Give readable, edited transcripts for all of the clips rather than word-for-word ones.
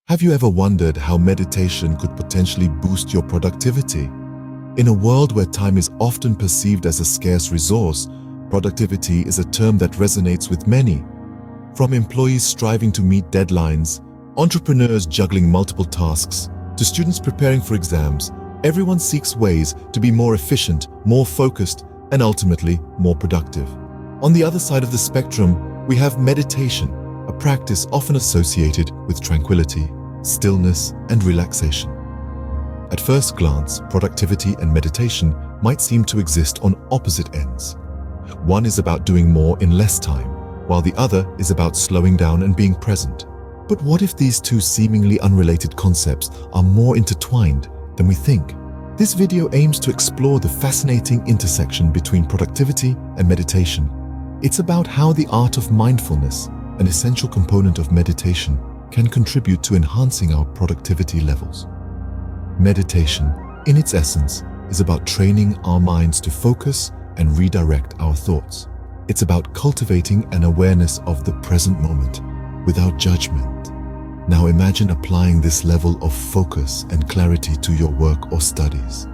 Have you ever wondered how meditation could potentially boost your productivity? In a world where time is often perceived as a scarce resource, productivity is a term that resonates with many. From employees striving to meet deadlines, entrepreneurs juggling multiple tasks, to students preparing for exams, everyone seeks ways to be more efficient, more focused, and ultimately more productive. On the other side of the spectrum, we have meditation, a practice often associated with tranquility, stillness, and relaxation. At first glance, productivity and meditation might seem to exist on opposite ends. One is about doing more in less time, while the other is about slowing down and being present. But what if these two seemingly unrelated concepts are more intertwined than we think? This video aims to explore the fascinating intersection between productivity and meditation. It's about how the art of mindfulness, an essential component of meditation, can contribute to enhancing our productivity levels. Meditation, in its essence, is about training our minds to focus and redirect our thoughts. It's about cultivating an awareness of the present moment without judgment. Now imagine applying this level of focus and clarity to your work or studies.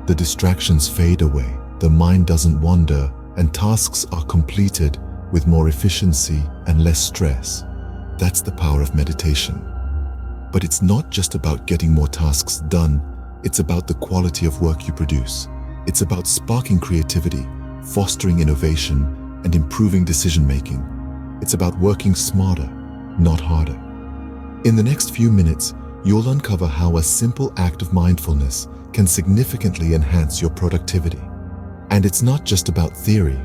The distractions fade away, the mind doesn't wander, and tasks are completed with more efficiency and less stress. That's the power of meditation. But it's not just about getting more tasks done, it's about the quality of work you produce. It's about sparking creativity, fostering innovation, and improving decision-making. It's about working smarter, not harder. In the next few minutes, you'll uncover how a simple act of mindfulness can significantly enhance your productivity. And it's not just about theory.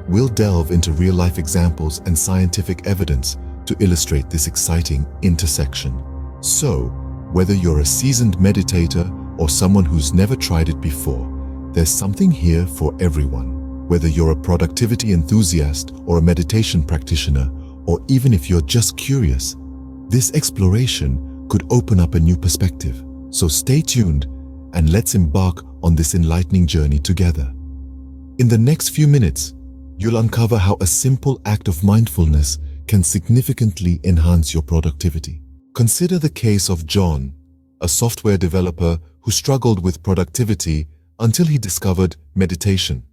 We'll delve into real-life examples and scientific evidence to illustrate this exciting intersection. So, whether you're a seasoned meditator or someone who's never tried it before, there's something here for everyone. Whether you're a productivity enthusiast or a meditation practitioner, or even if you're just curious, this exploration could open up a new perspective. So stay tuned and let's embark on this enlightening journey together. In the next few minutes, you'll uncover how a simple act of mindfulness can significantly enhance your productivity. Consider the case of John, a software developer who struggled with productivity until he discovered meditation.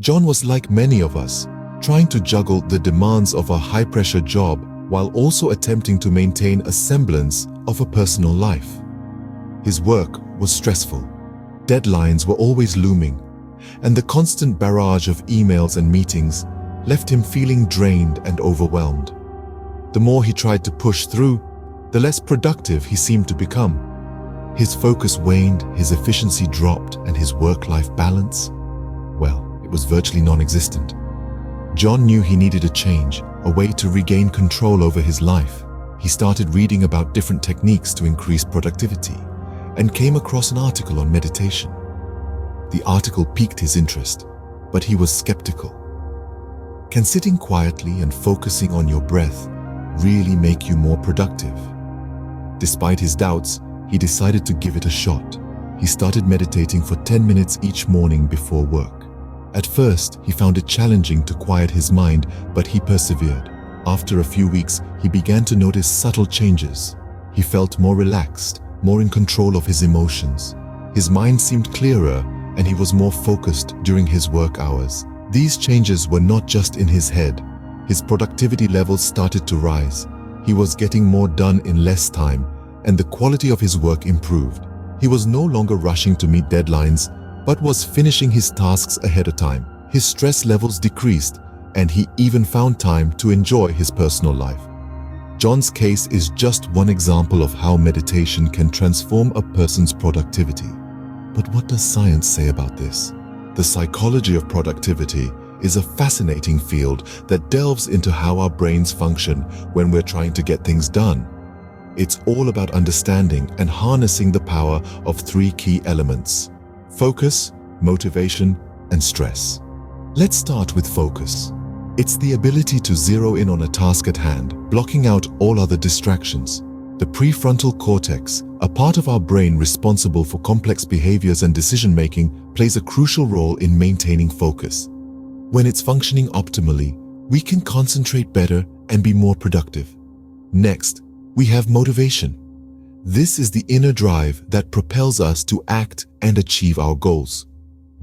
John was like many of us, trying to juggle the demands of a high-pressure job while also attempting to maintain a semblance of a personal life. His work was stressful, deadlines were always looming, and the constant barrage of emails and meetings left him feeling drained and overwhelmed. The more he tried to push through, the less productive he seemed to become. His focus waned, his efficiency dropped, and his work-life balance, well, it was virtually non-existent. John knew he needed a change, a way to regain control over his life. He started reading about different techniques to increase productivity and came across an article on meditation. The article piqued his interest, but he was skeptical. Can sitting quietly and focusing on your breath really make you more productive? Despite his doubts, he decided to give it a shot. He started meditating for 10 minutes each morning before work. At first, he found it challenging to quiet his mind, but he persevered. After a few weeks, he began to notice subtle changes. He felt more relaxed, more in control of his emotions. His mind seemed clearer, and he was more focused during his work hours. These changes were not just in his head. His productivity levels started to rise. He was getting more done in less time, and the quality of his work improved. He was no longer rushing to meet deadlines, but was finishing his tasks ahead of time. His stress levels decreased, and he even found time to enjoy his personal life. John's case is just one example of how meditation can transform a person's productivity. But what does science say about this? The psychology of productivity is a fascinating field that delves into how our brains function when we're trying to get things done. It's all about understanding and harnessing the power of three key elements: focus, motivation, and stress. Let's start with focus. It's the ability to zero in on a task at hand, blocking out all other distractions. The prefrontal cortex, a part of our brain responsible for complex behaviors and decision-making, plays a crucial role in maintaining focus. When it's functioning optimally, we can concentrate better and be more productive. Next, We have motivation. This is the inner drive that propels us to act and achieve our goals.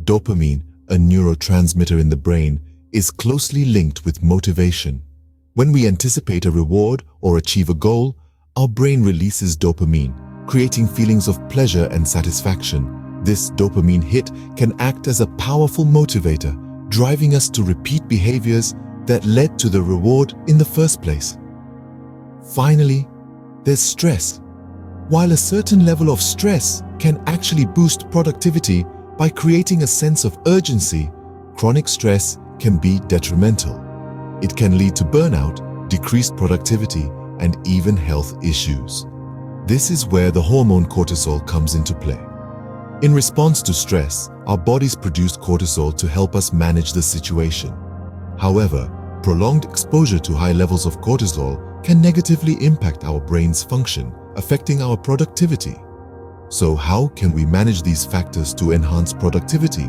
Dopamine, a neurotransmitter in the brain, is closely linked with motivation. When we anticipate a reward or achieve a goal, our brain releases dopamine, creating feelings of pleasure and satisfaction. This dopamine hit can act as a powerful motivator, driving us to repeat behaviors that led to the reward in the first place. Finally, there's stress. While a certain level of stress can actually boost productivity by creating a sense of urgency, chronic stress can be detrimental. It can lead to burnout, decreased productivity, and even health issues. This is where the hormone cortisol comes into play. In response to stress, our bodies produce cortisol to help us manage the situation. However, prolonged exposure to high levels of cortisol can negatively impact our brain's function, affecting our productivity. So how can we manage these factors to enhance productivity?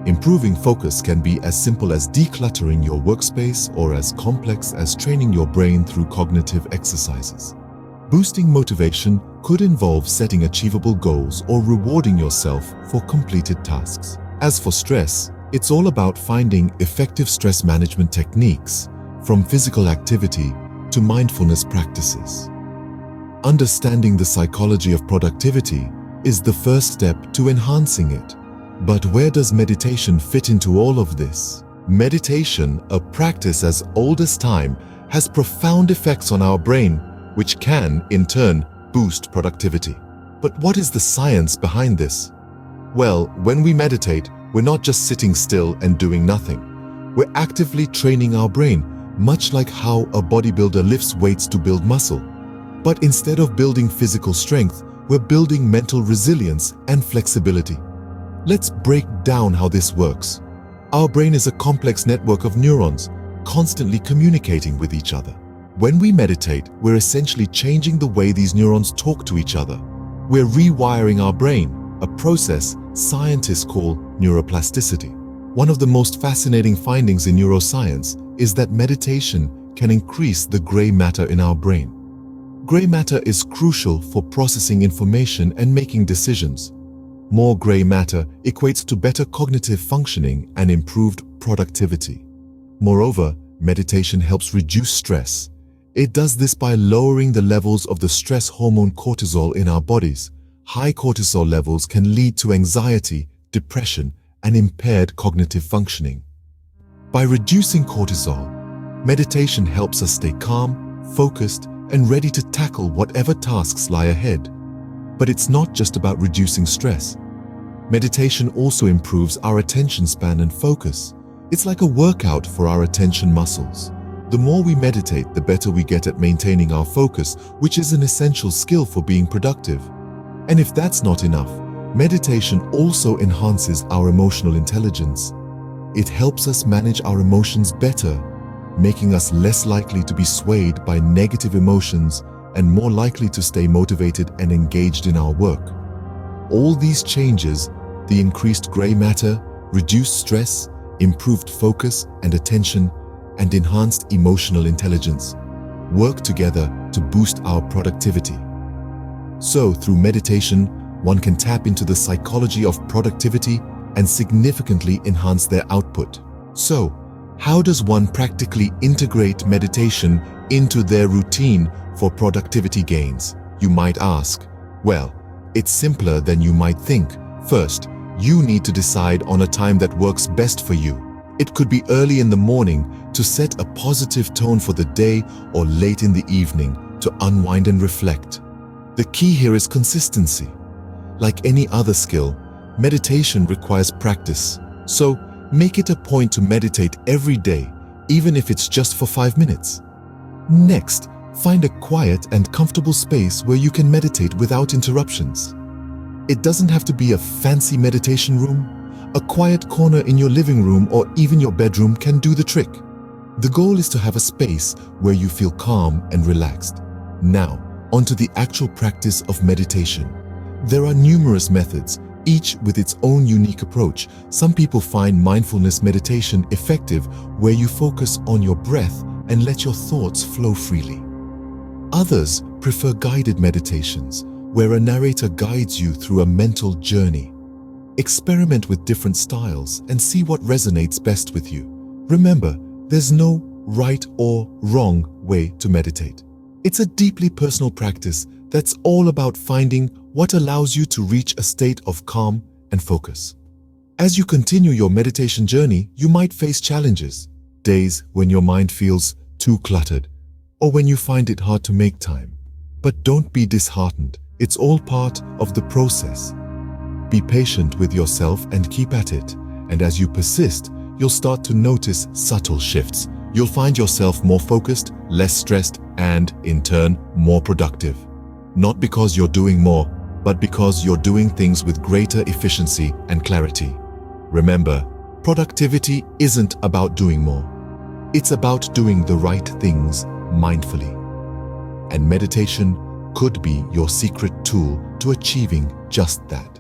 Improving focus can be as simple as decluttering your workspace or as complex as training your brain through cognitive exercises. Boosting motivation could involve setting achievable goals or rewarding yourself for completed tasks. As for stress, it's all about finding effective stress management techniques, from physical activity to mindfulness practices. Understanding the psychology of productivity is the first step to enhancing it. But where does meditation fit into all of this? Meditation, a practice as old as time, has profound effects on our brain, which can, in turn, boost productivity. But what is the science behind this? Well, when we meditate, we're not just sitting still and doing nothing. We're actively training our brain, much like how a bodybuilder lifts weights to build muscle. But instead of building physical strength, we're building mental resilience and flexibility. Let's break down how this works. Our brain is a complex network of neurons, constantly communicating with each other. When we meditate, we're essentially changing the way these neurons talk to each other. We're rewiring our brain, a process scientists call neuroplasticity. One of the most fascinating findings in neuroscience is that meditation can increase the gray matter in our brain. Gray matter is crucial for processing information and making decisions. More gray matter equates to better cognitive functioning and improved productivity. Moreover, meditation helps reduce stress. It does this by lowering the levels of the stress hormone cortisol in our bodies. High cortisol levels can lead to anxiety, depression, and impaired cognitive functioning. By reducing cortisol, meditation helps us stay calm, focused, and ready to tackle whatever tasks lie ahead. But it's not just about reducing stress. Meditation also improves our attention span and focus. It's like a workout for our attention muscles. The more we meditate, the better we get at maintaining our focus, which is an essential skill for being productive. And if that's not enough, meditation also enhances our emotional intelligence. It helps us manage our emotions better, making us less likely to be swayed by negative emotions and more likely to stay motivated and engaged in our work. All these changes, the increased gray matter, reduced stress, improved focus and attention, and enhanced emotional intelligence, work together to boost our productivity. So, through meditation, one can tap into the psychology of productivity and significantly enhance their output. So, how does one practically integrate meditation into their routine for productivity gains? You might ask. Well, it's simpler than you might think. First, you need to decide on a time that works best for you. It could be early in the morning to set a positive tone for the day, or late in the evening to unwind and reflect. The key here is consistency. Like any other skill, meditation requires practice. So, make it a point to meditate every day, even if it's just for 5 minutes. Next, find a quiet and comfortable space where you can meditate without interruptions. It doesn't have to be a fancy meditation room. A quiet corner in your living room or even your bedroom can do the trick. The goal is to have a space where you feel calm and relaxed. Now, onto the actual practice of meditation. There are numerous methods, each with its own unique approach. Some people find mindfulness meditation effective, where you focus on your breath and let your thoughts flow freely. Others prefer guided meditations, where a narrator guides you through a mental journey. Experiment with different styles and see what resonates best with you. Remember, there's no right or wrong way to meditate. It's a deeply personal practice that's all about finding what allows you to reach a state of calm and focus. As you continue your meditation journey, you might face challenges, days when your mind feels too cluttered, or when you find it hard to make time. But don't be disheartened. It's all part of the process. Be patient with yourself and keep at it. And as you persist, you'll start to notice subtle shifts. You'll find yourself more focused, less stressed, and, in turn, more productive. Not because you're doing more, but because you're doing things with greater efficiency and clarity. Remember, productivity isn't about doing more. It's about doing the right things mindfully. And meditation could be your secret tool to achieving just that.